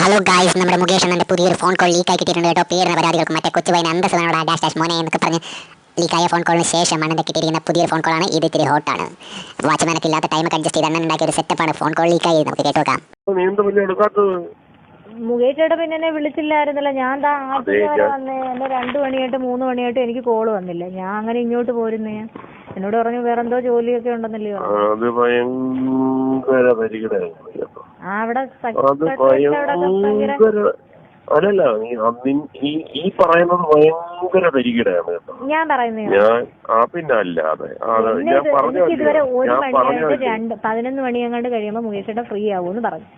Hello guys, നമ്മുടെ മുകേഷ് എന്നെ പുതിയൊരു ഫോൺ കോൾ ലീക്കായി കിട്ടിയിട്ടുണ്ട് കേട്ടോ. പേരിന് പരാതികൾക്കും മറ്റേ കൊച്ചുപൈന അന്തസ്സുള്ള ഡാഷ് ഡാഷ് മോനെ എന്നൊക്കെ പറഞ്ഞ് ലീക്കായ ഫോൺ കോളിന് ശേഷം അണ്ണൻ്റെ കിട്ടിയിരിക്കുന്ന പുതിയൊരു ഫോൺ കോളാണ് ഇത്. ഇത്തിരി ഹോട്ടാണ്. വാച്ച്മാനൊക്കെ ഇല്ലാത്ത ടൈമൊക്കെ അഡ്ജസ്റ്റ് ചെയ്ത് അണ്ണൻ ഉണ്ടാക്കിയ ഒരു സെറ്റപ്പാണ്. ഫോൺ കോൾ ലീക്കായി, നമുക്ക് കേട്ടോക്കാം. മുകേഷേട്ട പിന്നെ എന്നെ വിളിച്ചില്ലായിരുന്നല്ലോ. ഞാൻ ആദ്യം വരെ വന്നേ. എന്നെ 2 മണിയായിട്ട് 3 മണിയായിട്ട് എനിക്ക് കോള് വന്നില്ല. ഞാൻ അങ്ങനെ ഇങ്ങോട്ട് പോരുന്നേ. എന്നോട് പറഞ്ഞു വേറെ എന്തോ ജോലിയൊക്കെ ഉണ്ടെന്നല്ലേ അവിടെ അല്ലല്ല, ഈ പറയുന്നത് ഭയങ്കര പരിഗണയാണ് കേട്ടോ. ഞാൻ പറയുന്നത് പിന്നെ അല്ലാതെ ഇതുവരെ 1 മണിയായിട്ട് 11 മണി അങ്ങോട്ട് കഴിയുമ്പോ മുകേഷേട്ട ഫ്രീ ആവൂന്ന് പറഞ്ഞു.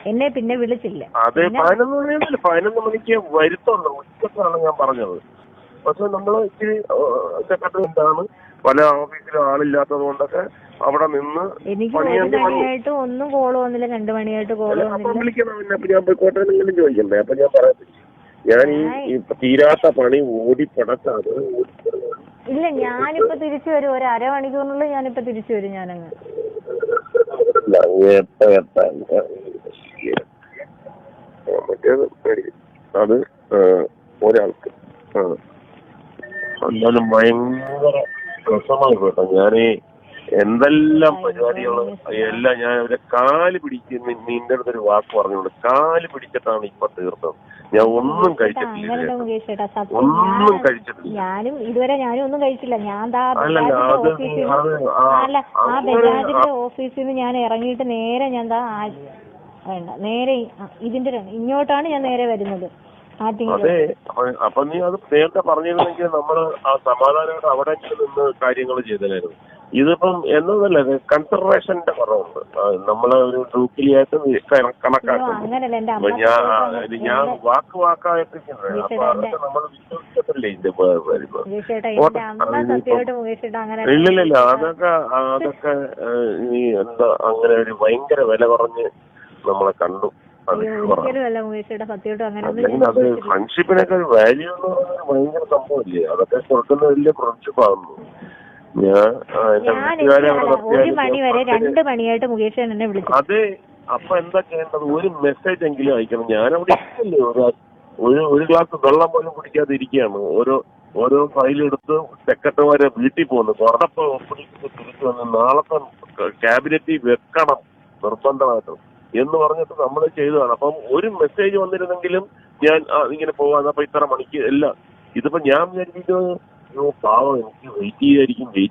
എന്നെ പിന്നെ വിളിച്ചില്ല. അതെ, 11 മണിക്ക് വരുത്തുള്ളൂ. ഉച്ചക്കാണ് ഞാൻ പറഞ്ഞത്. പക്ഷെ നമ്മള് ഇച്ചിരി സെക്രട്ടറി എന്താണ് പല ഓഫീസിലും ആളില്ലാത്തത് കൊണ്ടൊക്കെ അവിടെ നിന്ന് എനിക്ക് 1 മണിയായിട്ട് ഒന്നും കോള് വന്നില്ല. 2 മണിയായിട്ട് കോള് വന്നില്ല. വിളിക്കണം. പിന്നെ ഞാൻ പോയിക്കോട്ടെങ്കിലും ചോദിക്കണ്ടേ. അപ്പൊ ഞാൻ പറയത്തില്ല, ഞാൻ ഈ തീരാത്ത പണി ഓടിപ്പടക്കാതെ. ഇല്ല, ഞാനിപ്പോ തിരിച്ചു വരും. ഒരു അരമണിക്കൂറിനുള്ളിൽ ഞാനിപ്പോ തിരിച്ചു വരും. ഞാനങ്ങ് അത് ഒരാൾക്ക് എന്നാലും ഭയങ്കര രസമായി കേട്ടോ. ഞാനീ എന്തെല്ലാം പരിപാടികള് എല്ലാം ഞാൻ അവരെ കാല് പിടിച്ച് നിന്റെ അടുത്തൊരു വാക്ക് പറഞ്ഞോണ്ട് കാല് പിടിച്ചിട്ടാണ് ഇപ്പൊ തീർത്തത്. ഞാൻ ഒന്നും കഴിച്ചിട്ടില്ല. ഞാനും ഇതുവരെ ഒന്നും കഴിച്ചില്ല. ഞാൻ ആ ബജാജിന്റെ ഓഫീസിൽ നിന്ന് ഞാൻ ഇറങ്ങിയിട്ട് നേരെ നേരെ ഇതിന്റെ ഇങ്ങോട്ടാണ് ഞാൻ നേരെ വരുന്നത്. അതെ, അപ്പൊ നീ അത് നേരത്തെ പറഞ്ഞിരുന്നെങ്കിൽ നമ്മള് ആ സമാധാനമായിട്ട് അവിടെ നിന്ന് കാര്യങ്ങൾ ചെയ്തതായിരുന്നു. ഇതിപ്പം എന്നതല്ല, കൺസിഡറേഷന്റെ കുറവുണ്ട്. നമ്മളെ ഒരു ഡ്യൂട്ടിലിയായിട്ട് കണക്കാക്കുന്നു. ഞാൻ വാക്കായിട്ടിരിക്കുന്നത്. അപ്പൊ അതൊക്കെ നമ്മൾ വിശ്വസിച്ചിട്ടില്ലേ ഇതിന്റെ ഇല്ലില്ല. അതൊക്കെ നീ എന്താ അങ്ങനെ ഒരു ഭയങ്കര വില കുറഞ്ഞ് നമ്മളെ കണ്ടു. അത് ഫ്രണ്ട്ഷിപ്പിനൊക്കെ ഒരു വാല്യൂ എന്ന് പറയുന്നത് ഭയങ്കര സംഭവമില്ലേ. അതൊക്കെ കൊടുക്കുന്ന വലിയ ഫ്രണ്ട്ഷിപ്പാകുന്നു. അതെ, അപ്പൊ എന്താ ചെയ്യേണ്ടത്? ഒരു മെസ്സേജ് എങ്കിലും അയക്കണം. ഞാനവിടെ ഇരിക്കല്ലേ, ഒരു ഗ്ലാസ് വെള്ളം പോലും കുടിക്കാതെ ഇരിക്കുകയാണ്. ഓരോ ഫയലെടുത്ത് സെക്രട്ടറിമാരെ വീട്ടിൽ പോകുന്നു. തുറന്നപ്പോ തിരിച്ചു വന്ന് നാളത്തെ ക്യാബിനറ്റിൽ വെക്കണം നിർബന്ധമായിട്ടും എന്ന് പറഞ്ഞിട്ട് നമ്മൾ ചെയ്തതാണ്. അപ്പം ഒരു മെസ്സേജ് വന്നിരുന്നെങ്കിലും ഞാൻ ഇങ്ങനെ പോവാൻ. അപ്പൊ ഇത്ര മണിക്ക് എല്ലാം ഇതിപ്പോ ഞാൻ വിചാരിക്കുന്നത് പാവം എനിക്ക് വെയിറ്റ്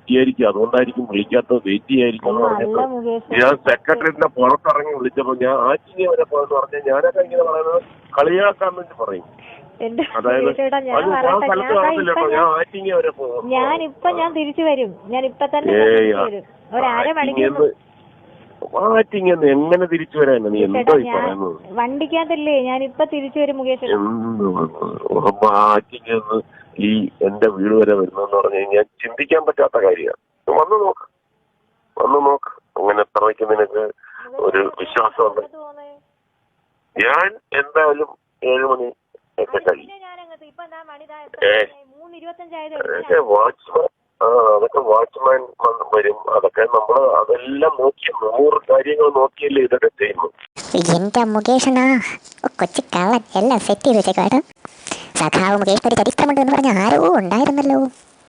ചെയ്യായിരിക്കും അതുകൊണ്ടായിരിക്കും വിളിക്കാത്തത്, വെയിറ്റ് ചെയ്യായിരിക്കും എന്ന് പറഞ്ഞിട്ട് ഞാൻ സെക്രട്ടറിന്റെ പുറത്തിറങ്ങി വിളിച്ചപ്പോ ഞാൻ ആറ്റിങ്ങ വരെ പോയെന്ന് പറഞ്ഞാൽ ഞാനൊക്കെ ഇങ്ങനെ പറയുന്നത് കളിയാക്കാൻ വേണ്ടി പറയും. അതായത് ഞാൻ സ്ഥലത്ത് കാണത്തില്ലട്ടോ, ഞാൻ ആറ്റിങ്ങ വരെ പോകും. ഞാൻ തിരിച്ചു വരും. ആറ്റിങ്ങന്ന് എങ്ങനെ തിരിച്ചു വരാൻ? നീ എന്തോ പറയുന്നത്? വണ്ടിക്കകത്തല്ലേ ഞാനിപ്പൊ തിരിച്ചു വരും മുകേഷ്. ആറ്റിങ്ങന്ന് ഈ എന്റെ വീട് വരെ വരുന്നെന്ന് പറഞ്ഞു കഴിഞ്ഞാൽ ചിന്തിക്കാൻ പറ്റാത്ത കാര്യമാണ്. വന്നു നോക്ക് അങ്ങനെ എത്രയ്ക്ക് നിനക്ക് ഒരു വിശ്വാസമുണ്ട്. ഞാൻ എന്തായാലും 7 മണി ഒക്കെ കഴിയും. അതൊക്കെ വാച്ച്മാൻ വരും. അതൊക്കെ നമ്മള് അതെല്ലാം നോക്കി 100 കാര്യങ്ങൾ നോക്കിയല്ലേ ഇതൊക്കെ ചെയ്യുന്നു. എന്റെ മുകേഷനാ കൊച്ചു കള്ളൻ, എല്ലാം സെറ്റ് ചെയ്ത് വെച്ചേക്കാട്ടോ. സഖാവ് മുകേഷ് ഒരു ചരിത്രമുണ്ട് എന്ന് പറഞ്ഞ ആരോ ഉണ്ടായിരുന്നല്ലോ.